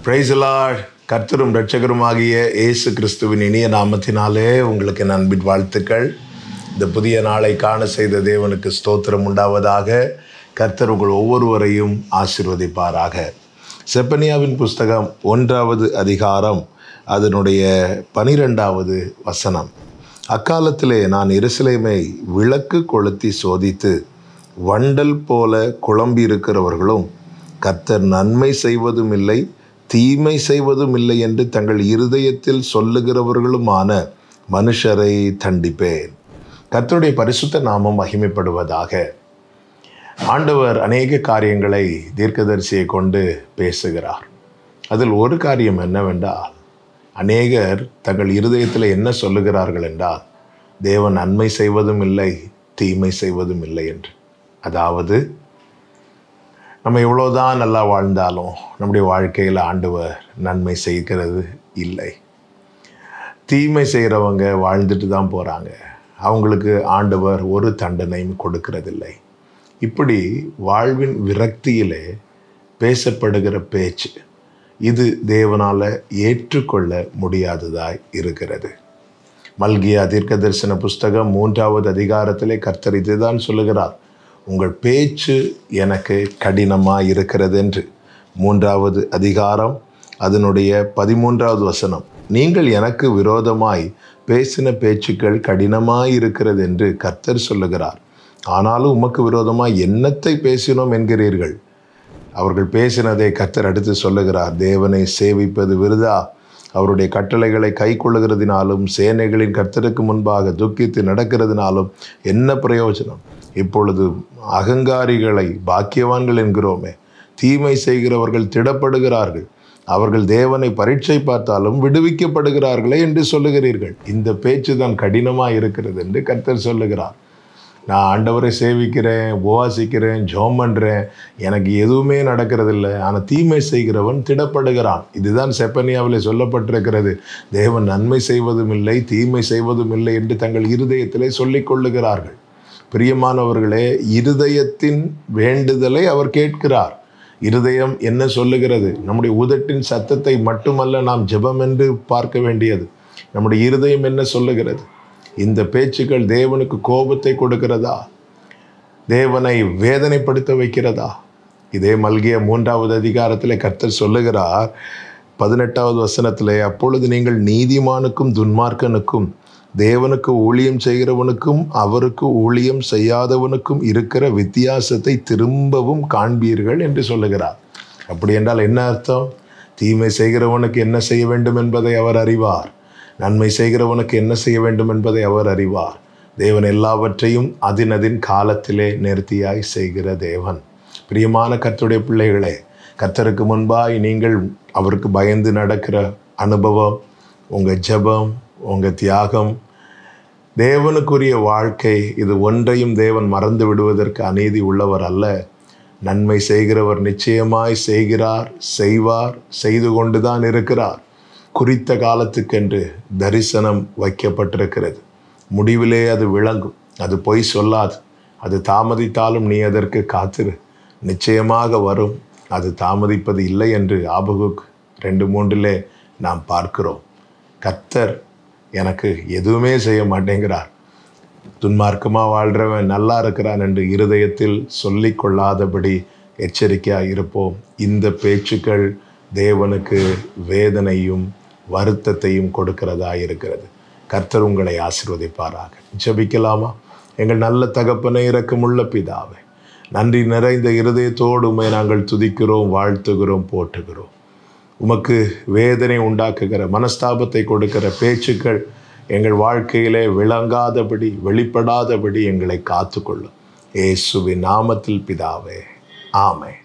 Praise the Lord. கர்த்தரும் இரட்சகருமாகிய இயேசு கிறிஸ்துவின் இனிய நாமத்தினாலே உங்களுக்கு என் அன்பின் வாழ்த்துக்கள். இந்த புதிய நாளை காண செய்த தேவனுக்கு ஸ்தோத்திரம் உண்டாவதாக. கர்த்தர் உங்கள் ஒவ்வொருவரையும் ஆசீர்வதிப்பாராக. செப்பனியாவின் புஸ்தகம் 1வது அதிகாரம் அதனுடைய 12வது வசனம். அக்காலத்திலே நான் எருசலேமை விளக்கு கொளுத்தி சோதித்து வண்டல் போல குழம்பியிருக்கிறவர்களும் கர்த்தர் நன்மை செய்வதும் இல்லை தீமை செய்வதும் இல்லை என்று தங்கள் இருதயத்தில் சொல்லுகிறவர்களுமான மனுஷரை தண்டிப்பேன். கர்த்தருடைய பரிசுத்த நாமம் மகிமைப்படுவதாக. ஆண்டவர் அநேக காரியங்களை தீர்க்கதரிசியை கொண்டு பேசுகிறார். அதில் ஒரு காரியம் என்னவென்றால், அநேகர் தங்கள் இருதயத்தில் என்ன சொல்லுகிறார்கள் என்றால், தேவன் நன்மை செய்வதும் இல்லை தீமை செய்வதும் இல்லை என்று. அதாவது, நம்ம எவ்வளோதான் நல்லா வாழ்ந்தாலும் நம்முடைய வாழ்க்கையில் ஆண்டவர் நன்மை செய்கிறது இல்லை. தீமை செய்கிறவங்க வாழ்ந்துட்டு தான் போகிறாங்க. அவங்களுக்கு ஆண்டவர் ஒரு தண்டனையும் கொடுக்கறதில்லை. இப்படி வாழ்வின் விரக்தியிலே பேசப்படுகிற பேச்சு இது தேவனால் ஏற்றுக்கொள்ள முடியாததாய் இருக்கிறது. மல்கியா தீர்க்கதரிசன புஸ்தகம் 3வது அதிகாரத்திலே கர்த்தர் இதுதான் சொல்லுகிறார், உங்கள் பேச்சு எனக்கு கடினமாக இருக்கிறது என்று. 3வது அதிகாரம் அதனுடைய 13வது வசனம். நீங்கள் எனக்கு விரோதமாய் பேசின பேச்சுக்கள் கடினமாய் இருக்கிறது என்று கர்த்தர் சொல்லுகிறார். ஆனாலும் உமக்கு விரோதமாய் என்னத்தை பேசினோம் என்கிறீர்கள். அவர்கள் பேசினதை கர்த்தர் அடுத்து சொல்லுகிறார், தேவனை சேவிப்பது விருதா, அவருடைய கட்டளைகளை கை கொள்ளுகிறதினாலும் சேனைகளின் கர்த்தருக்கு முன்பாக துக்கித்து நடக்கிறதுனாலும் என்ன பிரயோஜனம்? இப்பொழுது அகங்காரிகளை பாக்கியவான்கள் என்கிறோமே, தீமை செய்கிறவர்கள் திடப்படுகிறார்கள், அவர்கள் தேவனை பரீட்சை பார்த்தாலும் விடுவிக்கப்படுகிறார்களே என்று சொல்லுகிறீர்கள். இந்த பேச்சு தான் கடினமாக இருக்கிறது என்று கர்த்தர் சொல்லுகிறார். நான் ஆண்டவரை சேவிக்கிறேன், உபவாசிக்கிறேன், ஜெபம் பண்ணுறேன், எனக்கு எதுவுமே நடக்கிறதில்லை, ஆனால் தீமை செய்கிறவன் திடப்படுகிறான். இதுதான் செப்பனியாவில் சொல்லப்பட்டிருக்கிறது. தேவன் நன்மை செய்வதும் இல்லை தீமை செய்வதும் இல்லை என்று தங்கள் இருதயத்திலே சொல்லிக் கொள்ளுகிறார்கள். பிரியமானவர்களே, இருதயத்தின் வேண்டுதலை அவர் கேட்கிறார். இருதயம் என்ன சொல்லுகிறது? நம்முடைய உதட்டின் சத்தத்தை மட்டுமல்ல நாம் ஜெபம் என்று பார்க்க வேண்டியது. நம்முடைய இருதயம் என்ன சொல்லுகிறது? இந்த பேச்சுக்கள் தேவனுக்கு கோபத்தை கொடுக்கிறதா? தேவனை வேதனைப்படுத்த வைக்கிறதா? இதே மல்கியா 3வது அதிகாரத்தில் கர்த்தர் சொல்லுகிறார் 18வது வசனத்திலே, அப்பொழுது நீங்கள் நீதிமானுக்கும் துன்மார்க்கனுக்கும் தேவனுக்கு ஊழியம் செய்கிறவனுக்கும் அவருக்கு ஊழியம் செய்யாதவனுக்கும் இருக்கிற வித்தியாசத்தை திரும்பவும் காண்பீர்கள் என்று சொல்லுகிறார். அப்படி என்றால் என்ன அர்த்தம்? தீமை செய்கிறவனுக்கு என்ன செய்ய வேண்டும் என்பதை அவர் அறிவார், நன்மை செய்கிறவனுக்கு என்ன செய்ய வேண்டும் என்பதை அவர் அறிவார். தேவன் எல்லாவற்றையும் அதினதின் காலத்திலே நேர்த்தியாய் செய்கிற தேவன். பிரியமான கர்த்தருடைய பிள்ளைகளே, கர்த்தருக்கு முன்பாய் நீங்கள் அவருக்கு பயந்து நடக்கிற அனுபவம், உங்கள் ஜெபம், உங்கள் தியாகம், தேவனுக்குரிய வாழ்க்கை, இது ஒன்றையும் தேவன் மறந்து விடுவதற்கு அநீதி உள்ளவர் அல்ல. நன்மை செய்கிறவர் நிச்சயமாய் செய்கிறார், செய்வார், செய்து கொண்டுதான் இருக்கிறார். குறித்த காலத்துக்கென்று தரிசனம் வைக்கப்பட்டிருக்கிறது. முடிவிலே அது விளங்கும். அது பொய் சொல்லாது. அது தாமதித்தாலும் நீ அதற்கு காத்திரு, நிச்சயமாக வரும். அது தாமதிப்பது இல்லை என்று ஆபகுக் 2:3 நாம் பார்க்கிறோம். கர்த்தர் எனக்கு எதுவுமே செய்ய மாட்டேங்கிறார், துன்மார்க்கமாக வாழ்கிறவன் நல்லா இருக்கிறான் என்று இருதயத்தில் சொல்லி கொள்ளாதபடி எச்சரிக்கையாக இருப்போம். இந்த பேச்சுக்கள் தேவனுக்கு வேதனையும் வருத்தத்தையும் கொடுக்கிறதா இருக்கிறது. கர்த்தர் உங்களை ஆசீர்வதிப்பாராக. ஜெபிக்கலாமா? எங்கள் நல்ல தகப்பனை, இரக்கமுள்ள பிதாவே, நன்றி நிறைந்த இருதயத்தோடு உம்மை நாங்கள் துதிக்கிறோம், வாழ்த்துகிறோம், போற்றுகிறோம். உமக்கு வேதனை உண்டாக்குகிற, மனஸ்தாபத்தை கொடுக்கிற பேச்சுக்கள் எங்கள் வாழ்க்கையிலே விளங்காதபடி, வெளிப்படாதபடி எங்களை காத்துக்கொள்ளும். இயேசுவின் நாமத்தில் பிதாவே, ஆமென்.